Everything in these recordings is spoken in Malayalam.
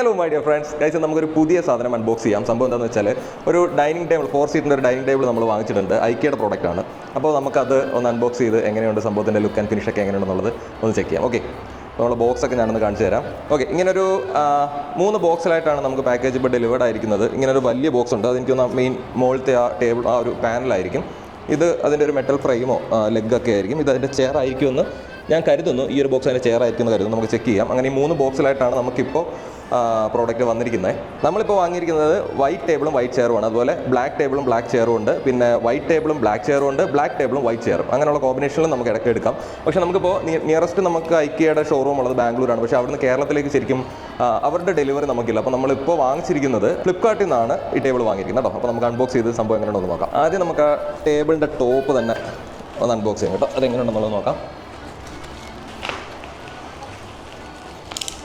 ഹലോ മൈ ഡിയർ ഫ്രണ്ട്സ്, കഴിച്ച് നമുക്കൊരു പുതിയ സാധനം അൺബോക്സ് ചെയ്യാം. സംഭവം എന്താണെന്ന് വെച്ചാൽ ഒരു ഡൈനിങ് ടേബിൾ, 4 സീറ്റിൻ്റെ ഒരു ഡൈനിങ് ടേബിൾ നമ്മൾ വാങ്ങിച്ചിട്ടുണ്ട്. ഐക്കിയുടെ പ്രോഡക്റ്റ് ആണ്. അപ്പോൾ നമുക്കത് ഒന്ന് അൺബോക്സ് ചെയ്ത് എങ്ങനെയുണ്ട് സംഭവത്തിൻ്റെ ലുക്ക് ആൻഡ് ഫിനിഷ് ഒക്കെ എങ്ങനെയുണ്ടെന്നുള്ളത് ഒന്ന് ചെക്ക് ചെയ്യാം. ഓക്കെ, നമ്മൾ ബോക്സൊക്കെ ഞാനൊന്ന് കാണിച്ചു തരാം. ഓക്കെ, ഇങ്ങനൊരു 3 ബോക്സിലായിട്ടാണ് നമുക്ക് പാക്കേജ് ഇപ്പോൾ ഡെലിവേർഡ് ആയിരിക്കുന്നത്. ഇങ്ങനൊരു വലിയ ബോക്സ് ഉണ്ട്. അതെനിക്കൊന്ന് മെയിൻ മുകളിലത്തെ ആ ടേബിൾ, ആ ഒരു പാനലായിരിക്കും. ഇത് അതിൻ്റെ ഒരു മെറ്റൽ ഫ്രെയിമോ ലെഗൊക്കെ ആയിരിക്കും. ഇത് അതിൻ്റെ ചെയർ ആയിരിക്കുമെന്ന് ഞാൻ കരുതുന്നു. ഈ ഒരു ബോക്സ് അതിൻ്റെ ചെയർ ആയിരിക്കും എന്ന് കരുതുന്നു. നമുക്ക് ചെക്ക് ചെയ്യാം. അങ്ങനെ ഈ 3 ബോക്സിലായിട്ടാണ് നമുക്കിപ്പോൾ പ്രോഡക്റ്റ് വന്നിരിക്കുന്നത്. നമ്മളിപ്പോൾ വാങ്ങിയിരിക്കുന്നത് വൈറ്റ് ടേബിളും വൈറ്റ് ചെയറുമാണ്. അതുപോലെ ബ്ലാക്ക് ടേബിളും ബ്ലാക്ക് ചെയറും ഉണ്ട്. പിന്നെ വൈറ്റ് ടേബിളും ബ്ലാക്ക് ചെയറും ഉണ്ട്. ബ്ലാക്ക് ടേബിളും വൈറ്റ് ചെയറും, അങ്ങനെയുള്ള കോമ്പിനേഷനിലും നമുക്ക് ഇടയ്ക്ക് എടുക്കാം. പക്ഷേ നമുക്കിപ്പോൾ നിയറസ്റ്റ് നമുക്ക് ഐക്കിയുടെ ഷോറൂം ഉള്ളത് ബാംഗ്ലൂരാണ്. പക്ഷേ അവിടുന്ന് കേരളത്തിലേക്ക് ശരിക്കും അവരുടെ ഡെലിവറി നമുക്കില്ല. അപ്പോൾ നമ്മളിപ്പോൾ വാങ്ങിച്ചിരിക്കുന്നത് ഫ്ലിപ്കാർട്ടിൽ നിന്നാണ് ഈ ടേബിൾ വാങ്ങിയിരിക്കുന്നത് കേട്ടോ. അപ്പോൾ നമുക്ക് അൺബോക്സ് ചെയ്ത് സംഭവം എങ്ങനെയുണ്ടെന്ന് നോക്കാം. ആദ്യം നമുക്ക് ആ ടേബിളിൻ്റെ ടോപ്പ് തന്നെ ഒന്ന് അൺബോക്സ് ചെയ്യാം കേട്ടോ. അതെങ്ങനെയുണ്ടെന്നുള്ളത് നോക്കാം.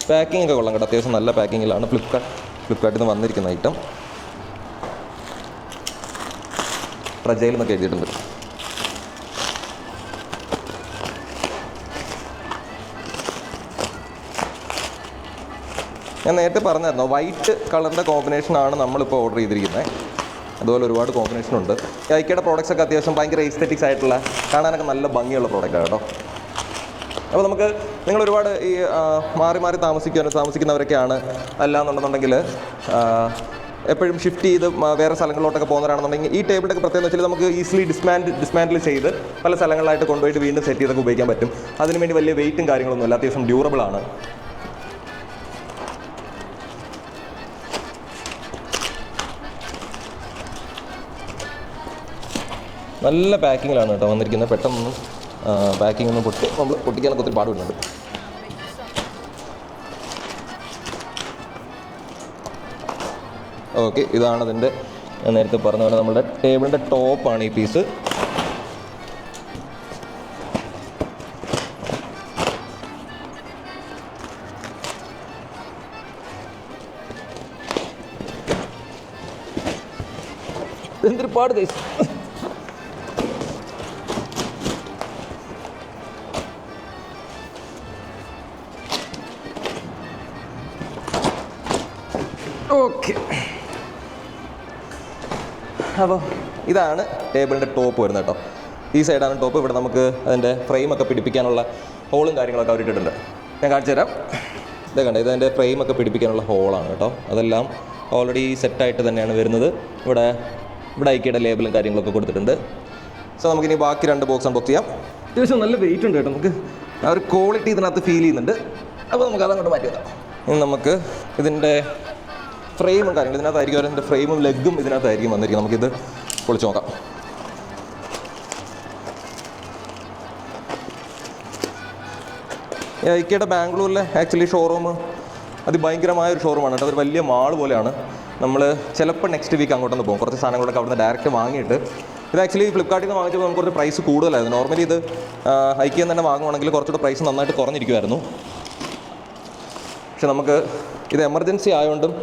പാക്കിംഗ് ഒക്കെ കൊള്ളാം കേട്ടോ. അത്യാവശ്യം നല്ല പാക്കിങ്ങിലാണ് ഫ്ലിപ്കാർട്ടിൽ നിന്ന് വന്നിരിക്കുന്ന ഐറ്റം. ഫ്രജൈൽ എന്നൊക്കെ എഴുതിയിട്ടുണ്ട്. ഞാൻ നേരത്തെ പറഞ്ഞായിരുന്നു, വൈറ്റ് കളറിൻ്റെ കോമ്പിനേഷനാണ് നമ്മളിപ്പോൾ ഓർഡർ ചെയ്തിരിക്കുന്നത്. അതുപോലെ ഒരുപാട് കോമ്പിനേഷനുണ്ട്. ഐക്കിയുടെ പ്രോഡക്റ്റ്സ് ഒക്കെ അത്യാവശ്യം ഭയങ്കര എസ്തെറ്റിക്സ് ആയിട്ടുള്ള, കാണാനൊക്കെ നല്ല ഭംഗിയുള്ള പ്രോഡക്റ്റാണ് കേട്ടോ. അപ്പോൾ നമുക്ക് നിങ്ങൾ ഒരുപാട് ഈ മാറി മാറി താമസിക്കുന്നവരൊക്കെയാണ്, അല്ലാന്നുണ്ടെന്നുണ്ടെങ്കിൽ എപ്പോഴും ഷിഫ്റ്റ് ചെയ്ത് വേറെ സ്ഥലങ്ങളിലോട്ടൊക്കെ പോകുന്നവരാണെന്നുണ്ടെങ്കിൽ ഈ ടേബിളിൻ്റെ ഒക്കെ പ്രത്യേകത വെച്ചാൽ നമുക്ക് ഈസിലി ഡിസ്മാൻഡിൽ ചെയ്ത് പല സ്ഥലങ്ങളിലായിട്ട് കൊണ്ടുപോയിട്ട് വീണ്ടും സെറ്റ് ചെയ്തൊക്കെ ഉപയോഗിക്കാൻ പറ്റും. അതിനുവേണ്ടി വലിയ വെയിറ്റും കാര്യങ്ങളൊന്നുമില്ല, അത്യാവശ്യം ഡ്യൂറബിൾ ആണ്. നല്ല പാക്കിങ്ങിലാണ് കേട്ടോ വന്നിരിക്കുന്നത്. പെട്ടെന്ന് പാക്കിംഗ് ഒന്നും നമ്മൾ പൊട്ടിക്കാനൊക്കെ ഒത്തിരി പാടുണ്ട്. ഓക്കെ, ഇതാണ് അതിൻ്റെ, ഞാൻ നേരത്തെ പറഞ്ഞ പോലെ നമ്മുടെ ടേബിളിൻ്റെ ടോപ്പാണ് ഈ പീസ്. എന്തൊരു പാട് കൈസ്. ഓക്കെ, അപ്പോൾ ഇതാണ് ടേബിളിൻ്റെ ടോപ്പ് വരുന്നത് കേട്ടോ. ഈ സൈഡാണ് ടോപ്പ്. ഇവിടെ നമുക്ക് അതിൻ്റെ ഫ്രെയിമൊക്കെ പിടിപ്പിക്കാനുള്ള ഹോളും കാര്യങ്ങളൊക്കെ അവർ ഇട്ടിട്ടുണ്ട്. ഞാൻ കാണിച്ചു തരാം. ഇതേ കണ്ടോ, ഇതതിൻ്റെ ഫ്രെയിമൊക്കെ പിടിപ്പിക്കാനുള്ള ഹോളാണ് കേട്ടോ. അതെല്ലാം ഓൾറെഡി സെറ്റായിട്ട് തന്നെയാണ് വരുന്നത്. ഇവിടെ ഐക്കിയുടെ ലേബിളും കാര്യങ്ങളൊക്കെ കൊടുത്തിട്ടുണ്ട്. സോ നമുക്കിനി ബാക്കി 2 ബോക്സ് അൺബോക്സ് ചെയ്യാം. അത്യാവശ്യം നല്ല വെയിറ്റ് ഉണ്ട് കേട്ടോ. നമുക്ക് ആ ഒരു ക്വാളിറ്റി ഇതിനകത്ത് ഫീൽ ചെയ്യുന്നുണ്ട്. അപ്പോൾ നമുക്ക് അതങ്ങോട്ട് മാറ്റി വെക്കാം. ഇനി നമുക്ക് ഇതിൻ്റെ ഫ്രെയിമും കാര്യങ്ങളും ഇതിനകത്തായിരിക്കും. അതിൻ്റെ ഫ്രെയിമും ലെഗും ഇതിനകത്തായിരിക്കും വന്നിരിക്കും. നമുക്കിത് പൊളിച്ച് നോക്കാം. ഐക്കിയുടെ ബാംഗ്ലൂരിലെ ആക്ച്വലി ഷോറൂം അതിഭയങ്കരമായൊരു ഷോറൂമാണ് കേട്ടോ. ഒരു വലിയ മാൾ പോലെയാണ്. നമ്മൾ ചിലപ്പോൾ നെക്സ്റ്റ് വീക്ക് അങ്ങോട്ടൊന്ന് പോകും. കുറച്ച് സാധനങ്ങളൊക്കെ അവിടുന്ന് ഡയറക്റ്റ് വാങ്ങിയിട്ട്, ഇത് ആക്ച്വലി ഫ്ലിപ്കാർട്ടിൽ നിന്ന് വാങ്ങിച്ചപ്പോൾ നമുക്ക് കുറച്ച് പ്രൈസ് കൂടുതലായിരുന്നു. നോർമലി ഇത് ഐക്കിയിൽ തന്നെ വാങ്ങുവാണെങ്കിൽ കുറച്ചുകൂടെ പ്രൈസ് നന്നായിട്ട് കുറഞ്ഞിരിക്കുമായിരുന്നു. പക്ഷെ നമുക്ക് ഇത് എമർജൻസി ആയതുകൊണ്ടും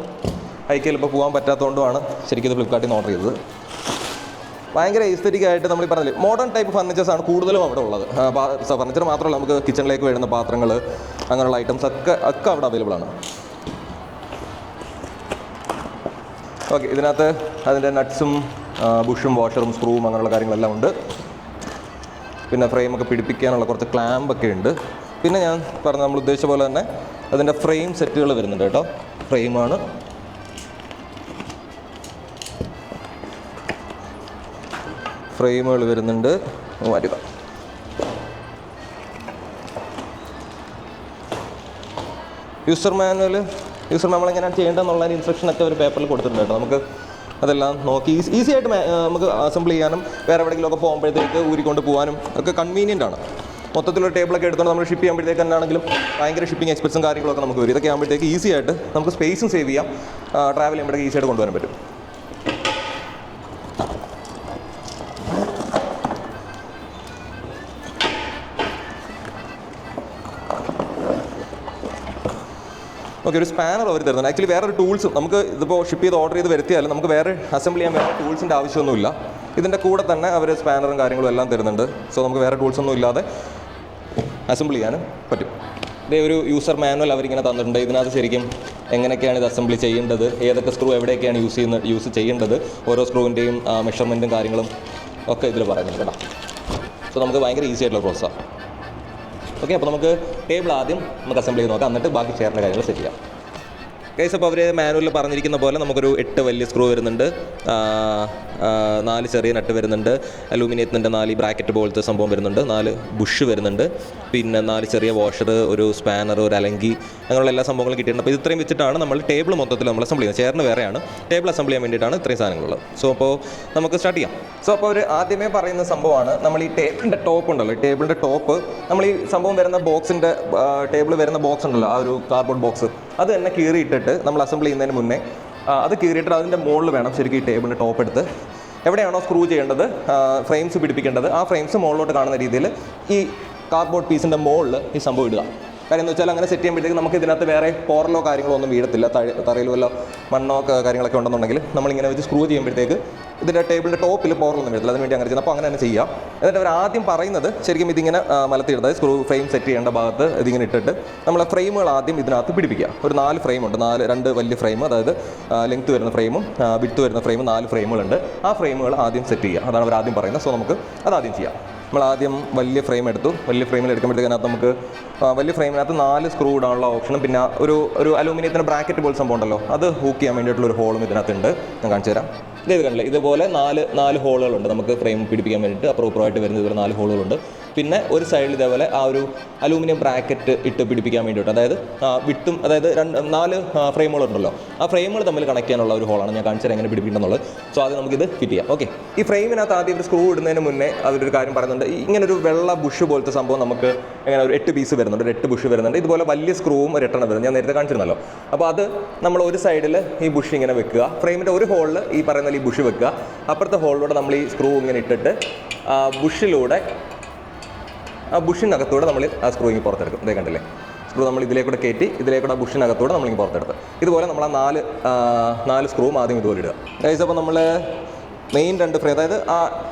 ഐക്കിയിൽ ഇപ്പോൾ പോകാൻ പറ്റാത്തതുകൊണ്ടുമാണ് ശരിക്കും ഇത് ഫ്ലിപ്കാർട്ടിൽ നിന്ന് ഓർഡർ ചെയ്തത്. ഭയങ്കര എസ്തെറ്റിക് ആയിട്ട് നമ്മൾ ഈ പറഞ്ഞില്ലേ, മോഡേൺ ടൈപ്പ് ഫർണിച്ചേഴ്സാണ് കൂടുതലും അവിടെ ഉള്ളത്. ഫർണിച്ചർ മാത്രമല്ല, നമുക്ക് കിച്ചണിലേക്ക് വരുന്ന പാത്രങ്ങൾ, അങ്ങനെയുള്ള ഐറ്റംസ് ഒക്കെ അവിടെ അവൈലബിൾ ആണ്. ഓക്കെ, ഇതിനകത്ത് അതിൻ്റെ നട്ട്സും ബുഷും വാഷറും സ്ക്രൂവും അങ്ങനെയുള്ള കാര്യങ്ങളെല്ലാം ഉണ്ട്. പിന്നെ ഫ്രെയിമൊക്കെ പിടിപ്പിക്കാനുള്ള കുറച്ച് ക്ലാമ്പൊക്കെ ഉണ്ട്. പിന്നെ ഞാൻ പറഞ്ഞ നമ്മൾ ഉദ്ദേശിച്ച പോലെ തന്നെ അതിൻ്റെ ഫ്രെയിം സെറ്റുകൾ വരുന്നുണ്ട് കേട്ടോ. ഫ്രെയിമാണ്, ഫ്രെയിമുകൾ വരുന്നുണ്ട്. മാറ്റുക. യൂസർ മാനുവൽ നമ്മളെങ്ങനെയാണ് ചെയ്യേണ്ടതെന്നുള്ള ഇൻസ്ട്രക്ഷനൊക്കെ ഒരു പേപ്പറിൽ കൊടുത്തിട്ടുണ്ട് കേട്ടോ. നമുക്ക് അതെല്ലാം നോക്കി ഈസി ആയിട്ട് നമുക്ക് അസംബിൾ ചെയ്യാനും വേറെ എവിടെയെങ്കിലുമൊക്കെ പോകുമ്പോഴത്തേക്ക് ഊരിക്കൊണ്ട് പോകാനും ഒക്കെ കൺവീനിയൻ്റ് ആണ്. മൊത്തത്തിലൊരു ടേബിളൊക്കെ എടുത്തുകൊണ്ട് നമ്മൾ ഷിപ്പ് ചെയ്യുമ്പോഴത്തേക്ക് തന്നെയാണെങ്കിലും ഭയങ്കര ഷിപ്പിംഗ് എക്സ്പെൻസും കാര്യങ്ങളൊക്കെ നമുക്ക് വരും. ഇതൊക്കെ ആകുമ്പോഴത്തേക്ക് ഈസി ആയിട്ട് നമുക്ക് സ്പേസും സേവ് ചെയ്യാം. ട്രാവൽ ചെയ്യുമ്പോഴത്തേക്ക് ഈസി ആയിട്ട് കൊണ്ടുവരാൻ പറ്റും. ഓക്കെ, ഒരു സ്പാനർ അവർ തരുന്നുണ്ട്. ആക്ച്വലി വേറൊരു ടൂൾസും നമുക്ക് ഇതിപ്പോൾ ഷിപ്പ് ചെയ്ത് ഓർഡർ ചെയ്ത് വരുത്തിയാലും നമുക്ക് വേറെ അസംബിൾ ചെയ്യാൻ വേറെ ടൂൾസിൻ്റെ ആവശ്യമൊന്നുമില്ല. ഇതിൻ്റെ കൂടെ തന്നെ അവർ സ്പാനറും കാര്യങ്ങളും എല്ലാം തരുന്നുണ്ട്. സോ നമുക്ക് വേറെ ടൂൾസൊന്നും ഇല്ലാതെ അസംബിൾ ചെയ്യാനും പറ്റും. ഇതേ ഒരു യൂസർ മാനുവൽ അവരിങ്ങനെ തന്നിട്ടുണ്ട്. ഇതിനകത്ത് ശരിക്കും എങ്ങനെയൊക്കെയാണ് ഇത് അസംബ്ലി ചെയ്യേണ്ടത്, ഏതൊക്കെ സ്ക്രൂ എവിടെയൊക്കെയാണ് യൂസ് ചെയ്യേണ്ടത്, ഓരോ സ്ക്രൂവിൻ്റെയും മെഷർമെൻറ്റും കാര്യങ്ങളും ഒക്കെ ഇതിൽ പറയുന്നുണ്ട് കേട്ടോ. സോ നമുക്ക് ഭയങ്കര ഈസി ആയിട്ടുള്ള പ്രോസസ്സാണ്. ഓക്കെ, അപ്പോൾ നമുക്ക് ടേബിൾ ആദ്യം നമുക്ക് അസംബിൾ ചെയ്ത് നോക്കാം, എന്നിട്ട് ബാക്കി ചെയറിൻ്റെ കാര്യങ്ങൾ സെറ്റ് ചെയ്യാം. ഗൈസ്, അപ്പോൾ അവർ മാനുവലിൽ പറഞ്ഞിരിക്കുന്ന പോലെ നമുക്കൊരു 8 വലിയ സ്ക്രൂ വരുന്നുണ്ട്, 4 ചെറിയ നട്ട് വരുന്നുണ്ട്, അലൂമിനിയത്തിൻ്റെ 4 ബ്രാക്കറ്റ് പോലത്തെ സംഭവം വരുന്നുണ്ട്, 4 ബുഷ് വരുന്നുണ്ട്, പിന്നെ 4 ചെറിയ വാഷർ, ഒരു സ്പാനർ, ഒരു അലങ്കി, അങ്ങനെയുള്ള എല്ലാ സംഭവങ്ങളും കിട്ടിയിട്ടുണ്ട്. അപ്പോൾ ഇത്രയും വെച്ചിട്ടാണ് നമ്മൾ ടേബിൾ മൊത്തത്തിൽ നമ്മൾ അസംബിൾ ചെയ്യുന്നത്. ചെയറിന് വേറെയാണ്, ടേബിൾ അസംബിൾ ചെയ്യാൻ വേണ്ടിയിട്ടാണ് ഇത്രയും സാധനങ്ങളുള്ളത്. സോ അപ്പോൾ നമുക്ക് സ്റ്റാർട്ട് ചെയ്യാം. സോ അപ്പോൾ അവർ ആദ്യമേ പറയുന്ന സംഭവമാണ് നമ്മൾ ഈ ടേബിളിൻ്റെ ടോപ്പ് ഉണ്ടല്ലോ, ടേബിളിൻ്റെ ടോപ്പ് നമ്മൾ ഈ സംഭവം വരുന്ന ബോക്സിൻ്റെ ടേബിൾ വരുന്ന ബോക്സ് ഉണ്ടല്ലോ, ആ ഒരു കാർഡ്ബോർഡ് ബോക്സ്, അത് തന്നെ കീറിയിട്ടിട്ട് നമ്മൾ അസംബിൾ ചെയ്യുന്നതിന് മുന്നേ അത് കീറിയിട്ട് അതിൻ്റെ മുകളിൽ വേണം ശരിക്കും ഈ ടേബിളിൻ്റെ ടോപ്പ് എടുത്ത് എവിടെയാണോ സ്ക്രൂ ചെയ്യേണ്ടത്, ഫ്രെയിംസ് പിടിപ്പിക്കേണ്ടത്, ആ ഫ്രെയിംസ് മുകളിലോട്ട് കാണുന്ന രീതിയിൽ ഈ കാർഡ്ബോർഡ് പീസിൻ്റെ മുകളിൽ ഈ സംഭവം ഇടുക. കാര്യം എന്ന് വെച്ചാൽ അങ്ങനെ സെറ്റ് ചെയ്യുമ്പോഴത്തേക്ക് നമുക്ക് ഇതിനകത്ത് വേറെ പോറലോ കാര്യങ്ങളോ ഒന്നും വീഴത്തില്ല. തറയിൽ വല്ല മണ്ണോ കാര്യങ്ങളൊക്കെ ഉണ്ടെന്നുണ്ടെങ്കിൽ നമ്മളിങ്ങനെ വെച്ച് സ്ക്രൂ ചെയ്യുമ്പോഴത്തേക്ക് ഇതിൻ്റെ ടേബിളിൻ്റെ ടോപ്പിൽ പോറലൊന്നും വീഴത്തില്ല. അതിന് വേണ്ടി അങ്ങനെ ചെയ്യുന്നത്. അപ്പോൾ അങ്ങനെ തന്നെ ചെയ്യാം. എന്നിട്ട് അവർ ആദ്യം പറയുന്നത് ശരിക്കും ഇതിങ്ങനെ മലത്തിയിടുന്നത്, സ്ക്രൂ ഫ്രെയിം സെറ്റ് ചെയ്യേണ്ട ഭാഗത്ത് ഇതിങ്ങനെ ഇട്ടിട്ട് നമ്മളെ ഫ്രെയിമുകൾ ആദ്യം ഇതിനകത്ത് പിടിപ്പിക്കുക. ഒരു 4 ഫ്രെയിമുണ്ട്, 2 വലിയ ഫ്രെയിം, അതായത് ലെങ്ത്ത് വരുന്ന ഫ്രെയിമും വിഡ്ത്ത് വരുന്ന ഫ്രെയിമും 4 ഫ്രെയിമുകളുണ്ട്. ആ ഫ്രെയിമുകൾ ആദ്യം സെറ്റ് ചെയ്യുക, അതാണ് അവർ ആദ്യം പറയുന്നത്. സോ നമുക്ക് അതാദ്യം ചെയ്യാം. നമ്മൾ ആദ്യം വലിയ ഫ്രെയിം എടുത്തു. വലിയ ഫ്രെയിമിൽ എടുക്കുമ്പോഴത്തേക്കകത്ത് നമുക്ക് വലിയ ഫ്രെയിമിനകത്ത് 4 സ്ക്രൂ ഇടാനുള്ള ഓപ്ഷനും പിന്നെ ഒരു അലൂമിനിയത്തിൻ്റെ ബ്രാക്കറ്റ് പോലെ സംഭവം ഉണ്ടല്ലോ, അത് ഹൂക്ക് ചെയ്യാൻ വേണ്ടിയിട്ടുള്ള ഒരു ഹോളും ഇതിനകത്തുണ്ട്. ഞാൻ കാണിച്ചു തരാം. ഇത് കണ്ടില്ലേ, ഇതുപോലെ 4 ഹോളുകളുണ്ട് നമുക്ക് ഫ്രെയിം പിടിപ്പിക്കാൻ വേണ്ടിയിട്ട്. അപ്പുറമായിട്ട് വരുന്ന ഇതുപോലെ 4 ഹോളുകളുണ്ട്. പിന്നെ ഒരു സൈഡിൽ ഇതേപോലെ ആ ഒരു അലൂമിനിയം ബ്രാക്കറ്റ് ഇട്ട് പിടിപ്പിക്കാൻ വേണ്ടിയിട്ട്, അതായത് വിട്ടും, അതായത് 4 ഫ്രെയിമുകളുണ്ടല്ലോ, ആ ഫ്രെയിമുകൾ തമ്മിൽ കണക്ട് ചെയ്യാനുള്ള ഒരു ഹോളാണ്. ഞാൻ കാണിച്ചാൽ എങ്ങനെ പിടിപ്പിക്കണമെന്നുള്ളത്. സോ ആദ്യം നമുക്കിത് ഫിറ്റ് ചെയ്യാം. ഓക്കെ, ഈ ഫ്രെയിമിനകത്ത് ആദ്യം ഒരു സ്ക്രൂ ഇടുന്നതിന് മുന്നേ അവരൊരു കാര്യം പറയുന്നുണ്ട്. ഇങ്ങനൊരു വെള്ള ബുഷ് പോലത്തെ സംഭവം നമുക്ക് എങ്ങനെ ഒരു 8 പീസ് വരുന്നുണ്ട്, 8 ബുഷ് വരുന്നുണ്ട്. ഇതുപോലെ വലിയ സ്ക്രൂവും ഒരു 8 വരുന്നത് ഞാൻ നേരത്തെ കാണിച്ചിരുന്നല്ലോ. അപ്പോൾ അത് നമ്മൾ ഒരു സൈഡിൽ ഈ ബുഷ് ഇങ്ങനെ വെക്കുക, ഫ്രെയിമിൻ്റെ ഒരു ഹോളിൽ ഈ പറയുന്ന ഈ ബുഷ് വെക്കുക, അപ്പുറത്തെ ഹോളിലൂടെ നമ്മൾ ഈ സ്ക്രൂ ഇങ്ങനെ ഇട്ടിട്ട് ബുഷിലൂടെ ആ ബുഷിനകത്തൂടെ നമ്മൾ ആ സ്ക്രൂ ഇങ്ങനെ പുറത്തെടുക്കും. ഇതേ കണ്ടില്ലേ, സ്ക്രൂ നമ്മൾ ഇതിലേക്കൂടെ കയറ്റി ഇതിലേക്കൂടെ ബുഷിനകത്തൂടെ നമ്മളിങ്ങനെ പുറത്തെടുത്ത് ഇതുപോലെ നമ്മൾ ആ 4 സ്ക്രൂവും ആദ്യം ഇതുപോലെ ഇടുക. ഗൈസ്, അപ്പോൾ നമ്മൾ മെയിൻ 2 ഫ്രെയിം, അതായത് ആ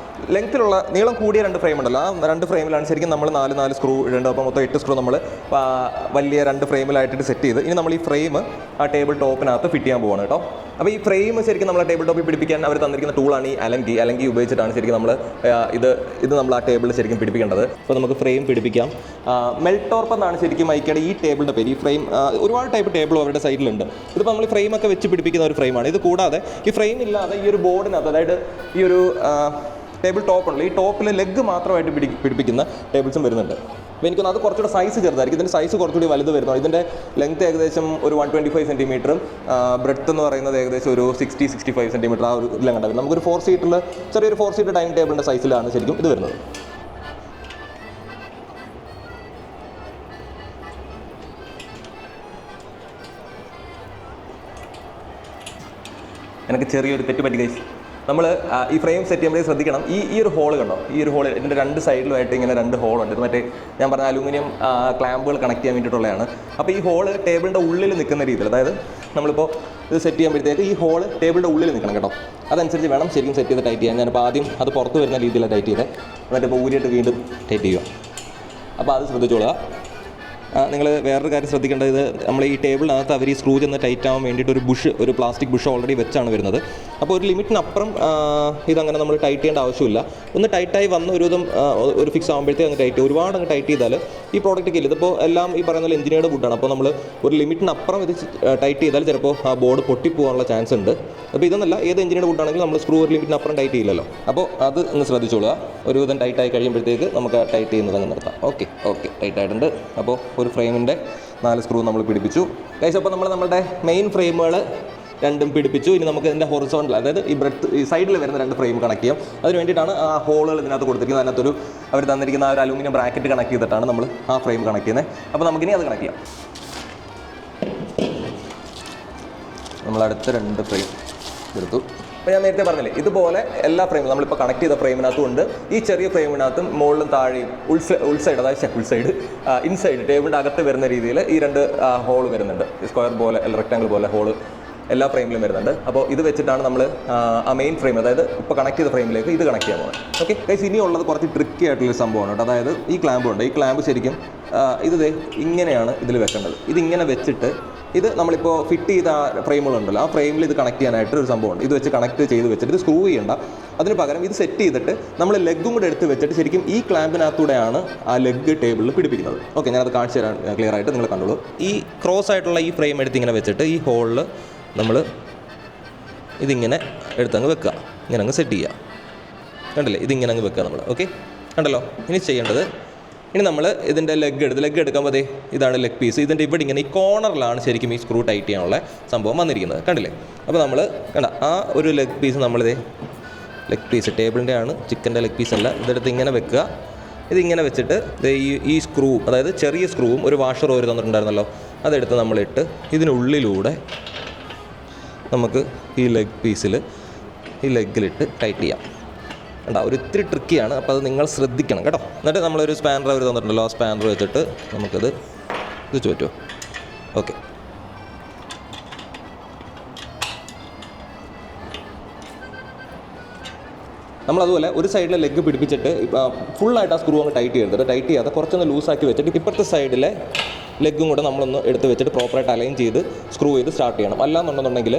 ലെങ്ത്തിലുള്ള നീളം കൂടിയ 2 ഫ്രെയിം ഉണ്ടല്ലോ, ആ 2 ഫ്രെയിമിലാണ് ശരിക്കും നമ്മൾ 4 സ്ക്രൂ ഇടേണ്ടത്. അപ്പോൾ മൊത്തം 8 സ്ക്രൂ നമ്മൾ വലിയ 2 ഫ്രെയിമിലായിട്ടിട്ട് സെറ്റ് ചെയ്ത് ഇനി നമ്മൾ ഈ ഫ്രെയിം ആ ടേബിൾ ടോപ്പിനകത്ത് ഫിറ്റ് ചെയ്യാൻ പോവാണ് കേട്ടോ. അപ്പോൾ ഈ ഫ്രെയിം ശരിക്കും നമ്മൾ ടേബിൾ ടോപ്പിൽ പിടിപ്പിക്കാൻ അവർ തന്നിരിക്കുന്ന ടൂളാണ് ഈ അലങ്കി ഉപയോഗിച്ചിട്ടാണ് ശരിക്കും നമ്മൾ ഇത് നമ്മൾ ആ ടേബിളിൽ ശരിക്കും പിടിപ്പിക്കേണ്ടത്. അപ്പോൾ നമുക്ക് ഫ്രെയിം പിടിപ്പിക്കാം. മെൽടോർപ്പ് എന്നാണ് ശരിക്കും ഐക്കയുടെ ഈ ടേബിളിൻ്റെ പേര്. ഈ ഫ്രെയിം ഒരുപാട് ടൈപ്പ് ടേബിളും അവരുടെ സൈഡിലുണ്ട്. ഇതിപ്പോൾ നമ്മൾ ഫ്രെയിമൊക്കെ വെച്ച് പിടിപ്പിക്കുന്ന ഒരു ഫ്രെയിമാണ്. ഇത് കൂടാതെ ഈ ഫ്രെയിം ഇല്ലാതെ ഈ ഒരു ബോർഡിനകത്ത്, അതായത് ഈ ഒരു ടേബിൾ ടോപ്പുണ്ടല്ലോ, ഈ ടോപ്പിൽ ലെഗ് മാത്രമായിട്ട് പിടിപ്പിക്കുന്ന ടേബിൾസും വരുന്നുണ്ട്. അപ്പോൾ എനിക്കൊന്ന് അത് കുറച്ചുകൂടെ സൈസ് ചെറുതായിരിക്കും. ഇതിൻ്റെ സൈസ് കുറച്ചുകൂടി വലുത് വരുന്നു. ഇതിൻ്റെ ലെങ്ത്ത് ഏകദേശം ഒരു 125 സെൻറ്റിമീറ്ററും ബ്രെഡ്ത്ത് എന്ന് പറയുന്നത് ഏകദേശം ഒരു 60-65 സെൻറ്റിമീറ്റർ ആ ഒരു ലെങ്ത് ഉണ്ടാവും. നമുക്കൊരു 4 സീറ്റിൽ ചെറിയൊരു 4 സീറ്റ് ഡൈനിങ് ടേബിളിൻ്റെ സൈസിലാണ് ശരിക്കും ഇത് വരുന്നത്. എനിക്ക് ചെറിയൊരു തെറ്റ് പറ്റി ഗൈസ്. നമ്മൾ ഈ ഫ്രെയിം സെറ്റ് ചെയ്യുമ്പോൾ ശ്രദ്ധിക്കണം, ഈ ഒരു ഹോൾ കണ്ടോ, ഈ ഒരു ഹോൾ ഇതിൻ്റെ 2 സൈഡിലുമായിട്ട് ഇങ്ങനെ 2 ഹോളുണ്ട്. ഇത് മറ്റേ ഞാൻ പറഞ്ഞ അലൂമിനിയം ക്ലാമ്പുകൾ കണക്ട് ചെയ്യാൻ വേണ്ടിയിട്ടുള്ളതാണ്. അപ്പോൾ ഈ ഹോള് ടേബിളിൻ്റെ ഉള്ളിൽ നിൽക്കുന്ന രീതിയിൽ, അതായത് നമ്മളിപ്പോൾ ഇത് സെറ്റ് ചെയ്യുമ്പോഴത്തേക്ക് ഈ ഹോള് ടേബിളിൻ്റെ ഉള്ളിൽ നിൽക്കണം കേട്ടോ. അതനുസരിച്ച് വേണം ശരിക്കും സെറ്റ് ചെയ്ത് ടൈറ്റ് ചെയ്യാൻ. ഞാനിപ്പോൾ ആദ്യം അത് പുറത്ത് വരുന്ന രീതിയിലാണ് ടൈറ്റ് ചെയ്തത്, എന്നിട്ട് ഇപ്പോൾ ഊരിയിട്ട് വീണ്ടും ടൈറ്റ് ചെയ്യുക. അപ്പോൾ അത് ശ്രദ്ധിച്ചോളുക. നിങ്ങൾ വേറൊരു കാര്യം ശ്രദ്ധിക്കേണ്ടത്, ഇത് നമ്മൾ ഈ ടേബിളിനകത്ത് അവർ ഈ സ്ക്രൂ ചെന്ന് ടൈറ്റ് ആവാൻ വേണ്ടിയിട്ട് ഒരു പ്ലാസ്റ്റിക് ബുഷ് ഓൾറെഡി വെച്ചാണ് വരുന്നത്. അപ്പോൾ ഒരു ലിമിറ്റിനപ്പുറം ഇതങ്ങനെ നമ്മൾ ടൈറ്റ് ചെയ്യേണ്ട ആവശ്യമില്ല. ഒന്ന് ടൈറ്റായി വന്ന് ഒരു ഫിക്സ് ആകുമ്പോഴത്തേക്ക് അങ്ങ് ടൈറ്റ്, ഒരുപാട് അങ്ങ് ടൈറ്റ് ചെയ്താൽ ഈ പ്രോഡക്റ്റ് ഇല്ല. ഇതിപ്പോൾ എല്ലാം ഈ പറയുന്ന പോലെ എഞ്ചിനീയർഡ് വുഡാണ്. അപ്പോൾ നമ്മൾ ഒരു ലിമിറ്റിനപ്പുറം ഇത് ടൈറ്റ് ചെയ്താൽ ചിലപ്പോൾ ആ ബോർഡ് പൊട്ടിപ്പോകാനുള്ള ചാൻസ് ഉണ്ട്. അപ്പോൾ ഇതൊന്നല്ല, ഏത് എഞ്ചിനീയർഡ് വുഡാണെങ്കിലും നമ്മൾ സ്ക്രൂ ഒരു ലിമിറ്റിനപ്പുറം ടൈറ്റ് ചെയ്യില്ലല്ലോ. അപ്പോൾ അത് ഒന്ന് ശ്രദ്ധിച്ചോളുക. ഒരു വിധം ടൈറ്റായി കഴിയുമ്പോഴത്തേക്ക് നമുക്ക് ടൈറ്റ് ചെയ്യുന്നത് അങ്ങ് നിർത്താം. ഓക്കെ ടൈറ്റ് ആയിട്ടുണ്ട്. അപ്പോൾ ഒരു ഫ്രെയിമിൻ്റെ 4 സ്ക്രൂ നമ്മൾ പിടിപ്പിച്ചു. ഗൈസ്, അപ്പോൾ നമ്മുടെ മെയിൻ ഫ്രെയിമുകൾ 2 പിടിപ്പിച്ചു. ഇനി നമുക്ക് ഇതിൻ്റെ ഹൊറിസോണ്ടൽ, അതായത് ഈ സൈഡിൽ വരുന്ന 2 ഫ്രെയിം കണക്ട് ചെയ്യാം. അതിന് വേണ്ടിയിട്ടാണ് ആ ഹോളുകൾ ഇതിനകത്ത് കൊടുത്തിരിക്കുന്നത്. അതിനകത്തൊരു അവർ തന്നിരിക്കുന്ന ആ ഒരു അലൂമിനിയം ബ്രാക്കറ്റ് കണക്ട് ചെയ്തിട്ടാണ് നമ്മൾ ആ ഫ്രെയിം കണക്ട് ചെയ്യുന്നത്. അപ്പോൾ നമുക്കിനി അത് കണക്ട് ചെയ്യാം. നമ്മളടുത്ത 2 ഫ്രെയിം എടുത്തു. അപ്പോൾ ഞാൻ നേരത്തെ പറഞ്ഞില്ലേ, ഇതുപോലെ എല്ലാ ഫ്രെയിമും നമ്മളിപ്പോൾ കണക്ട് ചെയ്ത ഫ്രെയിമിനകത്തും ഉണ്ട്. ഈ ചെറിയ ഫ്രെയിമിനകത്തും മുകളിലും താഴെയും ഉൾസൈഡ്, അതായത് ഇൻസൈഡ് ടേബിളിൻ്റെ അകത്ത് വരുന്ന രീതിയിൽ ഈ 2 ഹോൾ വരുന്നുണ്ട്. സ്ക്വയർ പോലെ റെക്ടാങ്കിൾ പോലെ ഹോള് എല്ലാ ഫ്രെയിമിലും വരുന്നുണ്ട്. അപ്പോൾ ഇത് വെച്ചിട്ടാണ് നമ്മൾ ആ മെയിൻ ഫ്രെയിം, അതായത് ഇപ്പോൾ കണക്ട് ചെയ്ത ഫ്രെയിമിലേക്ക് ഇത് കണക്ട് ചെയ്യാൻ പോകുന്നത്. ഓക്കെ ഗൈസ്, ഇനിയുള്ളത് കുറച്ച് ട്രിക്കി ആയിട്ടുള്ളൊരു സംഭവമാണ് കേട്ടോ. അതായത് ഈ ക്ലാമ്പ് ഉണ്ട്, ഈ ക്ലാമ്പ് ശരിക്കും ഇത് ഇങ്ങനെയാണ് ഇതിൽ വെക്കേണ്ടത്. ഇതിങ്ങനെ വെച്ചിട്ട് ഇത് നമ്മളിപ്പോൾ ഫിറ്റ് ചെയ്ത ഫ്രെയിമുകളുണ്ടല്ലോ, ആ ഫ്രെയിമിൽ ഇത് കണക്ട് ചെയ്യാനായിട്ട് ഒരു സംഭവമുണ്ട്. ഇത് വെച്ച് കണക്ട് ചെയ്ത് വെച്ചിട്ട് ഇത് സ്ക്രൂ ചെയ്യേണ്ട, അതിന് പകരം ഇത് സെറ്റ് ചെയ്തിട്ട് നമ്മൾ ലെഗും കൂടെ എടുത്ത് വെച്ചിട്ട് ശരിക്കും ഈ ക്ലാമ്പിനകത്തൂടെയാണ് ആ ലെഗ് ടേബിളിൽ പിടിപ്പിക്കുന്നത്. ഓക്കെ, ഞാനത് കാണിച്ചു തരാൻ ക്ലിയർ ആയിട്ട് നിങ്ങൾ കണ്ടോളൂ. ഈ ക്രോസ് ആയിട്ടുള്ള ഈ ഫ്രെയിം എടുത്ത് ഇങ്ങനെ വെച്ചിട്ട് ഈ ഹോളിൽ നമ്മൾ ഇതിങ്ങനെ എടുത്തങ്ങ് വെക്കുക, ഇങ്ങനെ അങ്ങ് സെറ്റ് ചെയ്യുക. കണ്ടില്ലേ, ഇതിങ്ങനെ അങ്ങ് വെക്കുക നമ്മൾ. ഓക്കെ, കണ്ടല്ലോ. ഇനി ചെയ്യേണ്ടത്, ഇനി നമ്മൾ ഇതിൻ്റെ ലെഗ് എടുക്കുമ്പോൾ ഇതാണ് ലെഗ് പീസ്. ഇതിൻ്റെ ഇവിടെ ഇങ്ങനെ ഈ കോർണറിലാണ് ശരിക്കും ഈ സ്ക്രൂ ടൈറ്റ് ചെയ്യാനുള്ള സംഭവം വന്നിരിക്കുന്നത്. കണ്ടില്ലേ? അപ്പോൾ നമ്മൾ ആ ഒരു ലെഗ് പീസ് ലെഗ് പീസ് ടേബിളിൻ്റെ ആണ്, ചിക്കൻ്റെ ലെഗ് പീസ് അല്ല. ഇതെടുത്ത് ഇങ്ങനെ വെക്കുക. ഇതിങ്ങനെ വെച്ചിട്ട് ഈ സ്ക്രൂ, അതായത് ചെറിയ സ്ക്രൂവും ഒരു വാഷർ ഒരു തന്നിട്ടുണ്ടായിരുന്നല്ലോ, അതെടുത്ത് നമ്മളിട്ട് ഇതിനുള്ളിലൂടെ നമുക്ക് ഈ ലെഗ് പീസിൽ ഈ ലെഗിലിട്ട് ടൈറ്റ് ചെയ്യാം. ഒരു ഇത്തിരി ട്രിക്കിയാണ്, അപ്പോൾ അത് നിങ്ങൾ ശ്രദ്ധിക്കണം കേട്ടോ. എന്നിട്ട് നമ്മളൊരു സ്പാനർ അവർ തന്നിട്ടുണ്ടല്ലോ, ആ സ്പാനർ വെച്ചിട്ട് നമുക്കത് വെച്ച് പറ്റുമോ? ഓക്കെ, നമ്മളതുപോലെ ഒരു സൈഡിലെ ലെഗ് പിടിപ്പിച്ചിട്ട് ഫുള്ളായിട്ട് ആ സ്ക്രൂ അങ്ങ് ടൈറ്റ് ചെയ്തിട്ട് ടൈറ്റ് ചെയ്യാതെ കുറച്ചൊന്ന് ലൂസാക്കി വെച്ചിട്ട് ഇപ്പുറത്തെ സൈഡിലെ ലെഗും കൂടെ നമ്മളൊന്ന് എടുത്ത് വെച്ചിട്ട് പ്രോപ്പറായിട്ട് അലൈൻ ചെയ്ത് സ്ക്രൂ ചെയ്ത് സ്റ്റാർട്ട് ചെയ്യണം. അല്ലാന്നുണ്ടെങ്കിൽ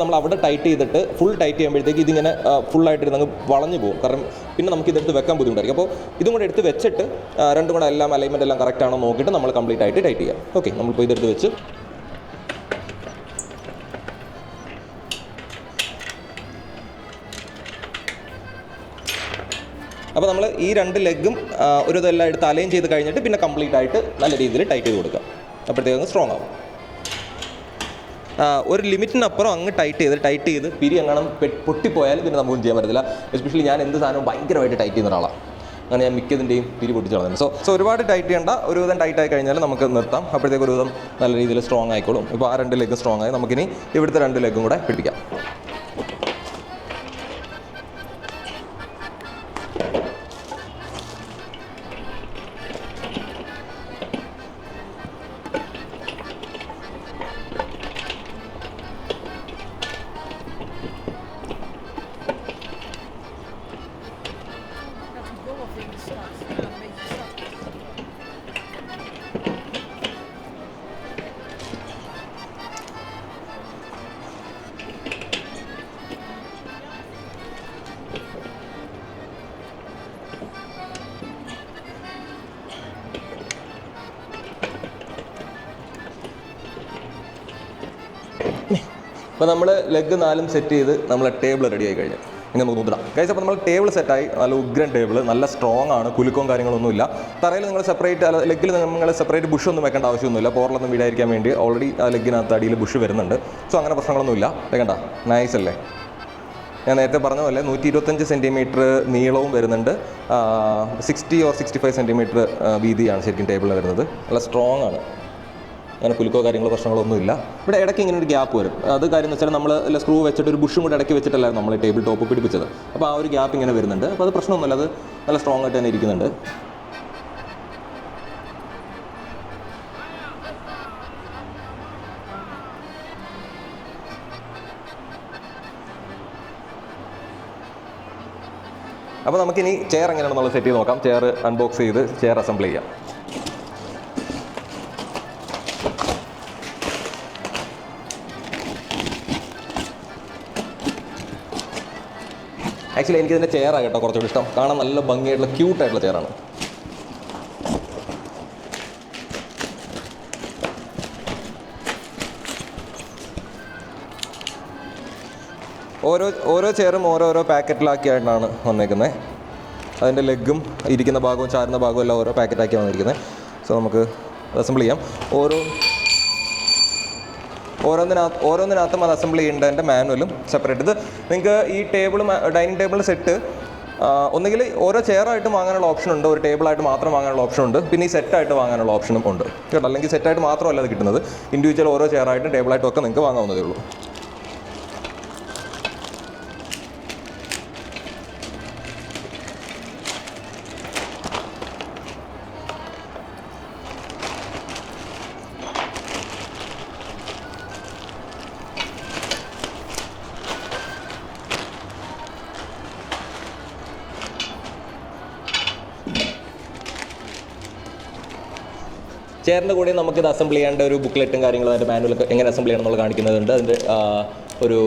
നമ്മൾ അവിടെ ടൈറ്റ് ചെയ്തിട്ട് ഫുൾ ടൈറ്റ് ചെയ്യുമ്പോഴത്തേക്ക് ഇതിങ്ങനെ ഫുള്ളായിട്ട് ഇരുന്ന് വളഞ്ഞു പോകും. കാരണം പിന്നെ നമുക്ക് ഇതെടുത്ത് വെക്കാൻ ബുദ്ധിമുട്ടായിരിക്കും. അപ്പോൾ ഇതും കൂടെ എടുത്ത് വെച്ചിട്ട് രണ്ടും കൂടെ എല്ലാം അലൈൻമെൻറ്റ് എല്ലാം കറക്റ്റ് ആണോ നോക്കിയിട്ട് നമ്മൾ കംപ്ലീറ്റ് ആയിട്ട് ടൈറ്റ് ചെയ്യാം. ഓക്കെ, നമ്മളിപ്പോൾ ഇതെടുത്ത് വെച്ച് അപ്പോൾ നമ്മൾ ഈ രണ്ട് ലെഗും ഒരു ഇതെല്ലാം എടുത്ത് അലൈൻ ചെയ്ത് കഴിഞ്ഞിട്ട് പിന്നെ കംപ്ലീറ്റ് ആയിട്ട് നല്ല രീതിയിൽ ടൈറ്റ് ചെയ്ത് കൊടുക്കുക. അപ്പോഴത്തേക്ക് സ്ട്രോങ് ആവും. ഒരു ലിമിറ്റിനപ്പുറം അങ്ങ് ടൈറ്റ് ചെയ്ത് പിരി അങ്ങനെ പൊട്ടിപ്പോയാലും പിന്നെ നമുക്കൊന്നും ചെയ്യാൻ പറ്റത്തില്ല. എസ്പെഷ്യലി ഞാൻ എന്ത് സാധനവും ഭയങ്കരമായിട്ട് ടൈറ്റ് ചെയ്യുന്ന ഒരാളാണ്. അങ്ങനെ ഞാൻ മിക്കതിൻ്റെയും പിരി പൊട്ടിച്ച് കളഞ്ഞു. സോ ഒരുപാട് ടൈറ്റ് ചെയ്യേണ്ട, ഒരുവിധം ടൈറ്റ് ആയി കഴിഞ്ഞാൽ നമുക്ക് നിർത്താം. അപ്പോഴത്തേക്ക് ഒരുവിധം നല്ല രീതിയിൽ സ്ട്രോങ് ആയിക്കോളും. ഇപ്പോൾ ആ രണ്ട് ലെഗും സ്ട്രോങ് ആയി, നമുക്കിനി ഇവിടുത്തെ രണ്ട് ലെഗും കൂടെ പിടിപ്പിക്കാം. അപ്പോൾ നമ്മൾ ലെഗ് 4 സെറ്റ് ചെയ്ത് നമ്മൾ ടേബിൾ റെഡി ആയി കഴിഞ്ഞു. ഇനി നമുക്ക് നോക്കാം ഗൈസ്. അപ്പോൾ നമ്മൾ ടേബിൾ സെറ്റായി, നല്ല ഉഗ്രൻ ടേബിൾ, നല്ല സ്ട്രോങ് ആണ്, കുലുക്കവും കാര്യങ്ങളൊന്നുമില്ല. തറയിൽ നിങ്ങൾ സെപ്പറേറ്റ്, ലെഗിൽ നിങ്ങൾ സെപ്പറേറ്റ് ബുഷൊന്നും വെക്കേണ്ട ആവശ്യമൊന്നുമില്ല. പോറലൊന്നും വീടായിരിക്കാൻ വേണ്ടി ഓൾറെഡി ആ ലെഗിനകത്ത് അടിയിൽ ബുഷ് വരുന്നുണ്ട്. സോ അങ്ങനെ പ്രശ്നങ്ങളൊന്നുമില്ല. വേണ്ട, നൈസ് അല്ലേ? ഞാൻ നേരത്തെ പറഞ്ഞ പോലെ 125 സെൻറ്റിമീറ്റർ നീളവും വരുന്നുണ്ട്, 60 or 65 സെൻറ്റിമീറ്റർ വീതിയാണ് ശരിക്കും ടേബിളിൽ വരുന്നത്. നല്ല സ്ട്രോങ് ആണ്, അങ്ങനെ കുലുക്കോ കാര്യങ്ങളോ പ്രശ്നങ്ങളൊന്നുമില്ല. ഇവിടെ ഇടയ്ക്ക് ഇങ്ങനെ ഒരു ഗ്യാപ്പ് വരും. അത് കാര്യം എന്ന് വെച്ചാൽ നമ്മൾ സ്ക്രൂ വെച്ചിട്ട് ഒരു ബുഷും കൂടെ ഇടയ്ക്ക് വെച്ചിട്ടല്ലായിരുന്നു നമ്മൾ ടേബിൾ ടോപ്പ് പിടിപ്പിച്ചത്. അപ്പോൾ ആ ഒരു ഗ്യാപ്പ് ഇങ്ങനെ വരുന്നുണ്ട്. അപ്പോൾ അത് പ്രശ്നമൊന്നുമില്ല, അത് നല്ല സ്ട്രോങ് ആയിട്ട് തന്നെ ഇരിക്കുന്നുണ്ട്. അപ്പോൾ നമുക്കിനി ചെയർ എങ്ങനെയാണെന്നുള്ളത് സെറ്റ് ചെയ്ത് നോക്കാം. ചെയർ അൺബോക്സ് ചെയ്ത് ചെയർ അസംബിൾ ചെയ്യാം. ആക്ച്വലി എനിക്കിതിൻ്റെ ചെയറാണ് കേട്ടോ കുറച്ചുകൂടി ഇഷ്ടം. കാണാൻ നല്ല ഭംഗിയായിട്ടുള്ള ക്യൂട്ടായിട്ടുള്ള ചെയറാണ്. ഓരോ ചെയറും ഓരോരോ പാക്കറ്റിലാക്കിയായിട്ടാണ് വന്നേക്കുന്നത്. അതിൻ്റെ ലെഗും ഇരിക്കുന്ന ഭാഗവും ചാരുന്ന ഭാഗവും എല്ലാം ഓരോ പാക്കറ്റാക്കിയാണ് വന്നിരിക്കുന്നത്. സോ നമുക്ക് അസംബിൾ ചെയ്യാം. ഓരോന്നിനകത്തും അത് അസംബിൾ ചെയ്യേണ്ടതിൻ്റെ മാനുവലും സെപ്പറേറ്റ്. ഇത് നിങ്ങൾക്ക് ഈ ടേബിളും ഡൈനിങ് ടേബിളിൻ്റെ സെറ്റ് ഒന്നുകിൽ ഓരോ ചെയറായിട്ട് വാങ്ങാനുള്ള ഓപ്ഷൻ ഉണ്ട്, ഒരു ടേബിളായിട്ട് മാത്രം വാങ്ങാനുള്ള ഓപ്ഷൻ ഉണ്ട്, പിന്നെ ഈ സെറ്റായിട്ട് വാങ്ങാനുള്ള ഓപ്ഷനും ഉണ്ട് കേട്ടോ. അല്ലെങ്കിൽ സെറ്റായിട്ട് മാത്രമല്ല അത് കിട്ടുന്നത്, ഇൻഡിവിജ്വൽ ഓരോ ചെയറായിട്ടും ടേബിളായിട്ടും ഒക്കെ നിങ്ങൾക്ക് വാങ്ങാവുന്നതേ ഉള്ളൂ. ചെയറിൻ്റെ കൂടെ നമുക്കിത് അസംബിൾ ചെയ്യേണ്ട ഒരു ബുക്ക്ലെറ്റും കാര്യങ്ങളും അതിൻ്റെ മാനുവലൊക്കെ എങ്ങനെ അസംബിൾ ചെയ്യണം എന്നുള്ള കാണിക്കുന്നുണ്ട്. അതിൻ്റെ ഒരു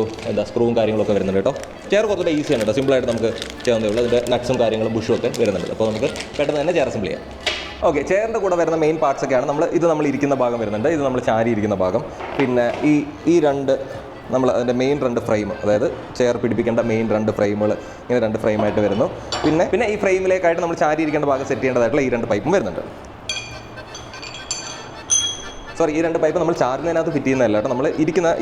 സ്ക്രൂവും കാര്യങ്ങളൊക്കെ വരുന്നുണ്ട് കേട്ടോ. ചെയർ കുറച്ചുകൂടെ ഈസിയാണ് കേട്ടോ, സിമ്പിളായിട്ട് നമുക്ക് ചെയ്യാവുന്നേ ഉള്ളൂ. അതിൻ്റെ നട്ട്സും കാര്യങ്ങളും ബുഷും ഒക്കെ വരുന്നുണ്ട്. അപ്പോൾ നമുക്ക് പെട്ടെന്ന് തന്നെ ചെയർ അസംബിൾ ചെയ്യാം. ഓക്കെ, ചെയറിൻ്റെ കൂടെ വരുന്ന മെയിൻ പാർട്സൊക്കെയാണ് നമ്മൾ ഇരിക്കുന്ന ഭാഗം വരുന്നുണ്ട്. ഇത് നമ്മൾ ചാരി ഇരിക്കുന്ന ഭാഗം. പിന്നെ ഈ രണ്ട് അതിൻ്റെ മെയിൻ 2 ഫ്രെയിം, അതായത് ചെയർ പിടിപ്പിക്കേണ്ട മെയിൻ 2 ഫ്രെയിമുകൾ ഇങ്ങനെ 2 ഫ്രെയിമായിട്ട് വരുന്നു. പിന്നെ ഈ ഫ്രെയിമിലേക്കായിട്ട് നമ്മൾ ചാരി ഇരിക്കേണ്ട ഭാഗം സെറ്റ് ചെയ്യേണ്ടതായിട്ടുള്ള ഈ 2 പൈപ്പും വരുന്നുണ്ട്. ഈ 2 പൈപ്പ് നമ്മൾ ചാരുന്നതിനകത്ത് ഫിറ്റ് ചെയ്യുന്നതല്ല കേട്ടോ, നമ്മൾ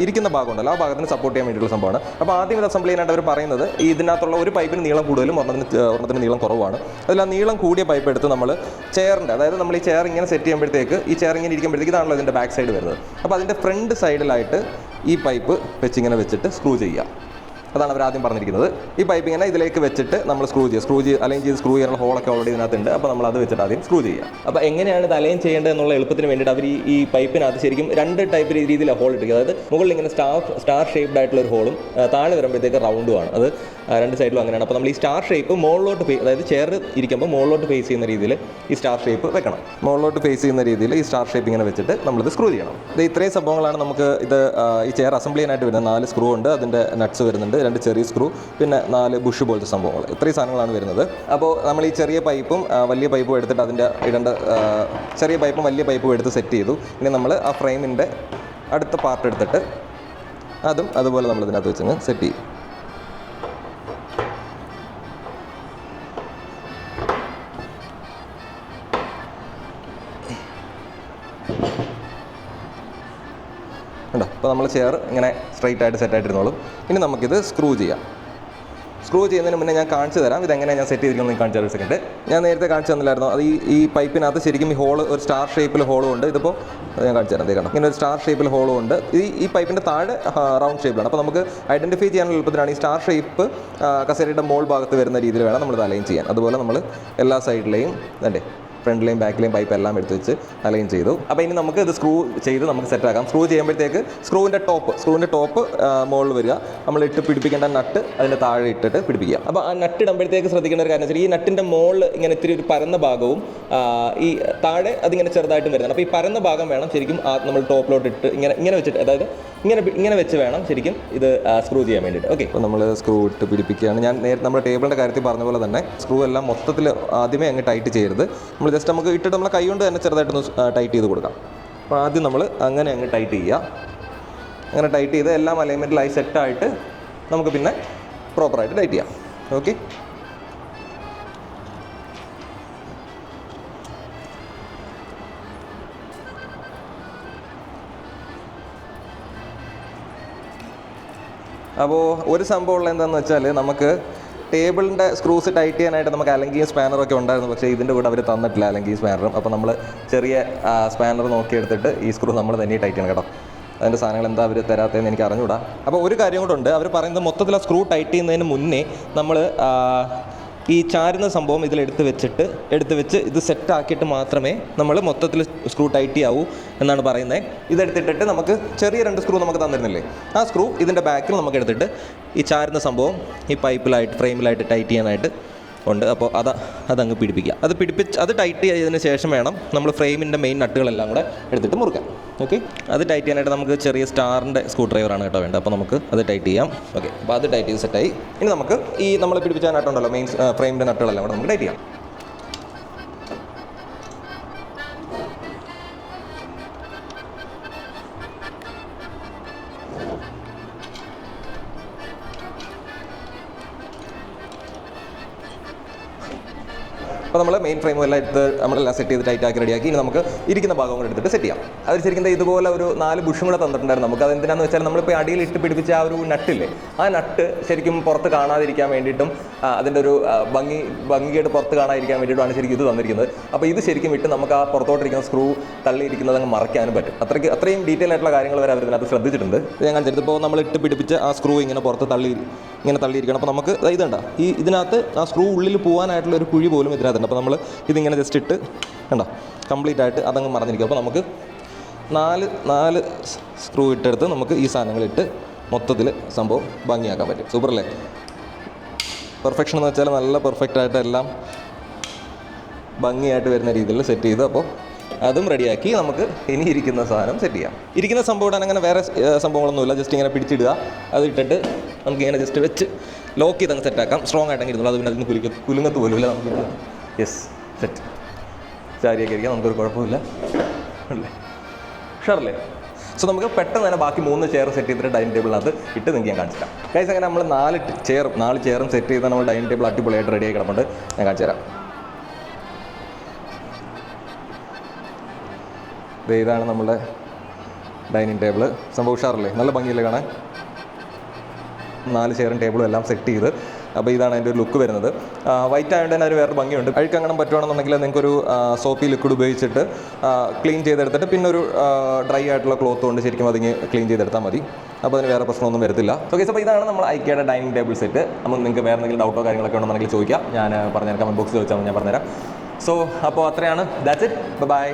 ഇരിക്കുന്ന ഭാഗം ഉണ്ടല്ലോ, ആ ഭാഗത്തിന് സപ്പോർട്ട് ചെയ്യാൻ വേണ്ടിയിട്ടുള്ള സംഭവമാണ്. അപ്പോൾ ആദ്യം ഇത് അസംബിൾ ചെയ്യാനായിട്ട് അവർ പറയുന്നത് ഇതിനകത്തുള്ള ഒരു പൈപ്പിന് നീളം കൂടുതലും ഒരെണ്ണത്തിന് നീളം കുറവാണ്. അതിൽ ആ നീളം കൂടിയ പൈപ്പ് എടുത്ത് നമ്മൾ ചെയറിൻ്റെ, അതായത് നമ്മൾ ഈ ചെയർ ഇങ്ങനെ സെറ്റ് ചെയ്യുമ്പോഴത്തേക്ക് ഈ ചെയർ ഇങ്ങനെ ഇരിക്കുമ്പോഴത്തേക്ക് ഇതാണല്ലോ ഇതിൻ്റെ ബാക്ക് സൈഡ് വരുന്നത്. അപ്പോൾ അതിൻ്റെ ഫ്രണ്ട് സൈഡിലായിട്ട് ഈ പൈപ്പ് വെച്ചിങ്ങനെ വെച്ചിട്ട് സ്ക്രൂ ചെയ്യുക. അതാണ് അവർ ആദ്യം പറഞ്ഞിരിക്കുന്നത്. ഈ പൈപ്പ് ഇങ്ങനെ ഇതിലേക്ക് വെച്ചിട്ട് നമ്മൾ സ്ക്രൂ അലൈൻ ചെയ്ത് സ്ക്രൂ ചെയ്യാനുള്ള ഹോളൊക്കെ ഓൾറെഡി ഇതിനകത്തുണ്ട്. അപ്പോൾ നമ്മൾ അത് വെച്ചിട്ട് ആദ്യം സ്ക്രൂ ചെയ്യുക. അപ്പോൾ എങ്ങനെയാണ് ഇത് അലൈൻ ചെയ്യേണ്ടത് എന്നുള്ള എളുപ്പത്തിന് വേണ്ടിയിട്ട് അവർ ഈ പൈപ്പിനകത്ത് ശരിക്കും 2 ടൈപ്പ് രീതിയിലാണ് ഹോൾ ഇട്ടിരിക്കുക. അതായത് മുകളിൽ ഇങ്ങനെ സ്റ്റാർ ഷേപ്ഡ് ആയിട്ടുള്ള ഒരു ഹോളും താഴെ വരുമ്പോഴത്തേക്ക് റൗണ്ടുമാണ്. അത് 2 സൈഡിലും അങ്ങനെയാണ്. അപ്പോൾ നമ്മൾ ഈ സ്റ്റാർ ഷേപ്പ് മുകളിലോട്ട് അതായത് ചെയർ ഇരിക്കുമ്പോൾ മുകളിലോട്ട് ഫേസ് ചെയ്യുന്ന രീതിയിൽ ഈ സ്റ്റാർ ഷേപ്പ് വെക്കണം. മുകളിലോട്ട് ഫേസ് ചെയ്യുന്ന രീതിയിൽ ഈ സ്റ്റാർ ഷേപ്പ് ഇങ്ങനെ വെച്ചിട്ട് നമ്മളിത് സ്ക്രൂ ചെയ്യണം. ഇത് ഇത്രയും സംഭവങ്ങളാണ് നമുക്ക് ഈ ചെയർ അസംബിൾ ചെയ്യാനായിട്ട് വരുന്നത്. 4 സ്ക്രൂ ഉണ്ട്, അതിൻ്റെ നട്ട്സ് വരുന്നുണ്ട്, 2 ചെറിയ സ്ക്രൂ, പിന്നെ 4 ബുഷ് പോലത്തെ സംഭവങ്ങൾ. ഇത്രയും സാധനങ്ങളാണ് വരുന്നത്. അപ്പോൾ നമ്മൾ ഈ ചെറിയ പൈപ്പും വലിയ പൈപ്പും എടുത്തിട്ട് അതിൻ്റെ ചെറിയ പൈപ്പും വലിയ പൈപ്പും എടുത്ത് സെറ്റ് ചെയ്തു. ഇനി നമ്മൾ ആ ഫ്രെയിമിൻ്റെ അടുത്ത പാർട്ട് എടുത്തിട്ട് അതും അതുപോലെ നമ്മൾ ഇതിനകത്ത് വെച്ചങ്ങ് സെറ്റ് ചെയ്യും. അപ്പോൾ നമ്മൾ ചെയർ ഇങ്ങനെ സ്ട്രൈറ്റ് ആയിട്ട് സെറ്റായിട്ടിരുന്നോളും. ഇനി നമുക്കിത് സ്ക്രൂ ചെയ്യാം. സ്ക്രൂ ചെയ്യുന്നതിന് മുന്നേ ഞാൻ കാണിച്ചു തരാം ഇതെങ്ങനെയാണ് ഞാൻ സെറ്റ് ചെയ്തിരിക്കുന്നത്. കാണിച്ചു തരാം. സെക്കൻഡ്, ഞാൻ നേരത്തെ കാണിച്ചു തന്നില്ലായിരുന്നു. അത് ഈ പൈപ്പിനകത്ത് ശരിക്കും ഈ ഹോള് ഒരു സ്റ്റാർ ഷേപ്പിൽ ഹോളും ഉണ്ട്. ഇതിപ്പോൾ ഞാൻ കാണിച്ചു തരാം. കണ്ടോ, ഇങ്ങനെ ഒരു സ്റ്റാർ ഷേപ്പിൽ ഹോളും ഉണ്ട്. ഈ പൈപ്പിൻ്റെ താഴെ റൗണ്ട് ഷേപ്പിലാണ്. അപ്പോൾ നമുക്ക് ഐഡൻറ്റിഫൈ ചെയ്യാനുള്ള എളുപ്പത്തിലാണ് ഈ സ്റ്റാർ ഷേപ്പ് കസേരയുടെ മോൾ ഭാഗത്ത് വരുന്ന രീതിയിൽ വേണം നമ്മൾ അലൈൻ ചെയ്യാൻ. അതുപോലെ നമ്മൾ എല്ലാ സൈഡിലെയും ഫ്രണ്ടിലെയും ബാക്കിലെയും പൈപ്പ് എല്ലാം എടുത്ത് വെച്ച് അലൈൻ ചെയ്തു. അപ്പോൾ ഇനി നമുക്ക് ഇത് സ്ക്രൂ ചെയ്ത് നമുക്ക് സെറ്റാക്കാം. സ്ക്രൂ ചെയ്യുമ്പോഴത്തേക്ക് സ്ക്രൂവിൻ്റെ ടോപ്പ് മുകളിൽ വരിക. നമ്മൾ ഇട്ട് പിടിപ്പിക്കേണ്ട നട്ട് അതിൻ്റെ താഴെ ഇട്ടിട്ട് പിടിപ്പിക്കുക. അപ്പോൾ ആ നട്ട് ഇടുമ്പോഴത്തേക്ക് ശ്രദ്ധിക്കേണ്ട ഒരു കാര്യം വെച്ചാൽ ഈ നട്ടിൻ്റെ മുകളിൽ ഇങ്ങനെ ഇത്തിരി ഒരു പരന്ന ഭാഗവും ഈ താഴെ അതിങ്ങനെ ചെറുതായിട്ടും വരുന്നത്. അപ്പോൾ ഈ പരന്ന ഭാഗം വേണം ശരിക്കും നമ്മൾ ടോപ്പിലോട്ട് ഇട്ട് ഇങ്ങനെ വെച്ചിട്ട്, അതായത് ഇങ്ങനെ വെച്ച് വേണം ശരിക്കും ഇത് സ്ക്രൂ ചെയ്യാൻ വേണ്ടിയിട്ട്. ഓക്കെ, അപ്പോൾ നമ്മൾ സ്ക്രൂ ഇട്ട് പിടിപ്പിക്കുകയാണ്. ഞാൻ നേരത്തെ നമ്മുടെ ടേബിളിൻ്റെ കാര്യത്തിൽ പറഞ്ഞ പോലെ തന്നെ സ്ക്രൂ എല്ലാം മൊത്തത്തിൽ ആദ്യമേ അങ്ങ് ടൈറ്റ് ചെയ്യരുത്. നമ്മൾ ജസ്റ്റ് നമുക്ക് ഇട്ടിട്ട് നമ്മളെ കൈ കൊണ്ട് തന്നെ ചെറുതായിട്ടൊന്ന് ടൈറ്റ് ചെയ്ത് കൊടുക്കാം. അപ്പോൾ ആദ്യം നമ്മൾ അങ്ങനെ അങ്ങ് ടൈറ്റ് ചെയ്യുക. അങ്ങനെ ടൈറ്റ് ചെയ്ത് എല്ലാം അലൈൻമെൻറ്റിലായി സെറ്റായിട്ട് നമുക്ക് പിന്നെ പ്രോപ്പറായിട്ട് ടൈറ്റ് ചെയ്യാം. ഓക്കെ, അപ്പോൾ ഒരു സംഭവം ഉള്ളത് എന്താണെന്ന് വെച്ചാൽ നമുക്ക് ടേബിളിൻ്റെ സ്ക്രൂസ് ടൈറ്റ് ചെയ്യാനായിട്ട് നമുക്ക് അലങ്കിയും സ്പാനറൊക്കെ ഉണ്ടായിരുന്നു. പക്ഷേ ഇതിൻ്റെ കൂടെ അവർ തന്നിട്ടില്ല അലങ്കിയും സ്പാനറും. അപ്പോൾ നമ്മൾ ചെറിയ സ്പാനർ നോക്കിയെടുത്തിട്ട് ഈ സ്ക്രൂ നമ്മൾ തന്നെ ടൈറ്റ് ചെയ്യണം കേട്ടോ. അതിൻ്റെ സാധനങ്ങൾ എന്താ അവർ തരാത്തതെന്ന് എനിക്ക് അറിഞ്ഞുകൂടാ. അപ്പോൾ ഒരു കാര്യം കൂടെ, അവർ പറയുന്നത് മൊത്തത്തിൽ ആ സ്ക്രൂ ടൈറ്റ് ചെയ്യുന്നതിന് മുന്നേ നമ്മൾ ഈ ചാരുന്ന സംഭവം ഇതിലെടുത്ത് വെച്ച് ഇത് സെറ്റാക്കിയിട്ട് മാത്രമേ നമ്മൾ മൊത്തത്തിൽ സ്ക്രൂ ടൈറ്റ് ചെയ്യാവൂ എന്നാണ് പറയുന്നത്. ഇതെടുത്തിട്ടിട്ട് നമുക്ക് ചെറിയ 2 സ്ക്രൂ നമുക്ക് തന്നിരുന്നില്ലേ, ആ സ്ക്രൂ ഇതിൻ്റെ ബാക്കിൽ നമുക്ക് എടുത്തിട്ട് ഈ ചാരുന്ന സംഭവം ഈ ഫ്രെയിമിലായിട്ട് ടൈറ്റ് ചെയ്യാനായിട്ട് ഉണ്ട്. അപ്പോൾ അതങ്ങ് പിടിപ്പിക്കുക. അത് ടൈറ്റ് ചെയ്തതിന് ശേഷം വേണം നമ്മൾ ഫ്രെയിമിൻ്റെ മെയിൻ നട്ടുകളെല്ലാം കൂടെ എടുത്തിട്ട് മുറുക്കാൻ. ഓക്കെ, അത് ടൈറ്റ് ചെയ്യാനായിട്ട് നമുക്ക് ചെറിയ സ്റ്റാറിൻ്റെ സ്ക്രൂ ഡ്രൈവറാണ് കേട്ടോ വേണ്ടത്. അപ്പോൾ നമുക്ക് അത് ടൈറ്റ് ചെയ്യാം. ഓക്കെ, അപ്പോൾ അത് ടൈറ്റ് ചെയ്ത് സെറ്റായി. ഇനി നമുക്ക് ഈ നമ്മൾ പിടിപ്പിച്ച നട്ടുണ്ടല്ലോ മെയിൻ ഫ്രെയിമിൻ്റെ നട്ടുകളെല്ലാം കൂടെ നമുക്ക് ടൈറ്റ് ചെയ്യാം. അപ്പോൾ നമ്മൾ മെയിൻ ഫ്രെയിമും എല്ലാം എടുത്ത് നമ്മളെല്ലാം സെറ്റ് ചെയ്ത് ടൈറ്റാക്കി റെഡിയാക്കി. ഇനി നമുക്ക് ഇരിക്കുന്ന ഭാഗം കൂടെ എടുത്തിട്ട് സെറ്റ് ചെയ്യാം. അവർ ശരിക്കും ഇതുപോലെ ഒരു 4 ബുഷും കൂടെ തന്നിട്ടുണ്ടായിരുന്നു നമുക്ക്. അതെന്തിനാന്ന് വെച്ചാൽ നമ്മളിപ്പോൾ അടിയിൽ ഇട്ട് പിടിപ്പിച്ച ആ ഒരു നട്ടില്ലേ, ആ നട്ട് ശരിക്കും പുറത്ത് കാണാതിരിക്കാൻ വേണ്ടിയിട്ടും അതിൻ്റെ ഒരു ഭംഗിയായിട്ട് പുറത്ത് കാണാതിരിക്കാൻ വേണ്ടിയിട്ടുമാണ് ശരിക്കും ഇത് തന്നിരിക്കുന്നത്. അപ്പോൾ ഇത് ശരിക്കും ഇട്ട് നമുക്ക് ആ പുറത്തോട്ടിരിക്കുന്ന സ്ക്രൂ തള്ളിയിരിക്കുന്നത് അങ്ങ് മറയ്ക്കാനും പറ്റും. അത്രയും ഡീറ്റെയിൽ ആയിട്ടുള്ള കാര്യങ്ങൾ വരെ അവർ ഇതിനകത്ത് ശ്രദ്ധിച്ചിട്ടുണ്ട്. ഞാൻ കാണിച്ചിട്ട് ഇപ്പോൾ നമ്മൾ ഇട്ട് പിടിപ്പിച്ച ആ സ്ക്രൂ ഇങ്ങനെ പുറത്ത് തള്ളിയിരിക്കണം. അപ്പോൾ നമുക്ക് ഇതുണ്ട ഇതിനകത്ത് ആ സ്ക്രൂ ഉള്ളിൽ പോകാനായിട്ടുള്ള ഒരു കുഴി പോലും ഇതിനകത്തുണ്ട്. അപ്പോൾ നമ്മൾ ഇതിങ്ങനെ ജസ്റ്റ് ഇട്ട് കണ്ടോ കംപ്ലീറ്റ് ആയിട്ട് അതങ്ങ് മറന്നിരിക്കും. അപ്പോൾ നമുക്ക് 4 സ്ക്രൂ ഇട്ടെടുത്ത് നമുക്ക് ഈ സാധനങ്ങളിട്ട് മൊത്തത്തിൽ സംഭവം ഭംഗിയാക്കാൻ പറ്റും. സൂപ്പർ അല്ലേ? പെർഫെക്ഷൻ എന്ന് വെച്ചാൽ നല്ല പെർഫെക്റ്റായിട്ട് എല്ലാം ഭംഗിയായിട്ട് വരുന്ന രീതിയിൽ സെറ്റ് ചെയ്തു. അപ്പോൾ അതും റെഡിയാക്കി നമുക്ക് ഇനി ഇരിക്കുന്ന സാധനം സെറ്റ് ചെയ്യാം. ഇരിക്കുന്ന സംഭവം ഇടാൻ അങ്ങനെ വേറെ സംഭവങ്ങളൊന്നുമില്ല. ജസ്റ്റ് ഇങ്ങനെ പിടിച്ചിടുക, അത് ഇട്ടിട്ട് നമുക്ക് ഇങ്ങനെ ജസ്റ്റ് വെച്ച് ലോക്ക് ചെയ്ത് അങ്ങ് സെറ്റാക്കാം. സ്ട്രോങ് ആയിട്ടെങ്കിൽ ഇരുന്നുള്ളൂ. അത് പിന്നെ അതിന് കുലുങ്ങത്ത് പോലും ഇല്ല. നമുക്ക് യെസ് സെറ്റ് ചാരിയൊക്കെ ഇരിക്കാം, നമുക്കൊരു കുഴപ്പമില്ല അല്ലേ, ഷുവറല്ലേ? സോ നമുക്ക് പെട്ടെന്ന് തന്നെ ബാക്കി 3 ചെയർ സെറ്റ് ചെയ്തിട്ട് ഡൈനിങ് ടേബിളിനകത്ത് ഇട്ട് നിങ്ങൾക്ക് ഞാൻ കാണിച്ചു തരാം. ഗൈസ് അങ്ങനെ നമ്മൾ 4 ചെയറും സെറ്റ് ചെയ്താൽ നമ്മൾ ഡൈനിങ് ടേബിൾ അടിപൊളിയായിട്ട് റെഡി ആയി കിടപ്പുണ്ട്. ഞാൻ കാണിച്ചു തരാം. ഇതാണ് നമ്മുടെ ഡൈനിങ് ടേബിൾ. സംഭവം ഉഷാറല്ലേ, നല്ല ഭംഗിയില്ലേ കാണാൻ. 4 ചെയറും ടേബിളും എല്ലാം സെറ്റ് ചെയ്ത്, അപ്പോൾ ഇതാണ് അതിൻ്റെ ഒരു ലുക്ക് വരുന്നത്. വൈറ്റ് ആയതുകൊണ്ട് തന്നെ അതിന് വേറെ ഭംഗിയുണ്ട്. അഴുക്കങ്ങനെ പറ്റുവാണെന്നുണ്ടെങ്കിൽ നിങ്ങൾക്കൊരു സോപ്പി ലിക്വിഡ് ഉപയോഗിച്ചിട്ട് ക്ലീൻ ചെയ്തെടുത്തിട്ട് പിന്നെ ഒരു ഡ്രൈ ആയിട്ടുള്ള ക്ലോത്ത് കൊണ്ട് ശരിക്കും അതിങ്ങ് ക്ലീൻ ചെയ്തെടുത്താൽ മതി. അപ്പോൾ അതിന് വേറെ പ്രശ്നമൊന്നും വരത്തില്ല. ഓക്കെ, അപ്പോൾ ഇതാണ് നമ്മൾ ഐക്കയുടെ ഡൈനിങ് ടേബിൾ സെറ്റ്. അപ്പോൾ നിങ്ങൾക്ക് വേറെ എന്തെങ്കിലും ഡൗട്ടോ കാര്യങ്ങളൊക്കെ ഉണ്ടെന്നുണ്ടെങ്കിൽ ചോദിക്കാം, ഞാൻ പറഞ്ഞുതരാം. കമൻറ്റ് ബോക്സിൽ വെച്ചാൽ ഞാൻ പറഞ്ഞുതരാം. സോ അപ്പോൾ അത്രയാണ്. That's it. ബൈ.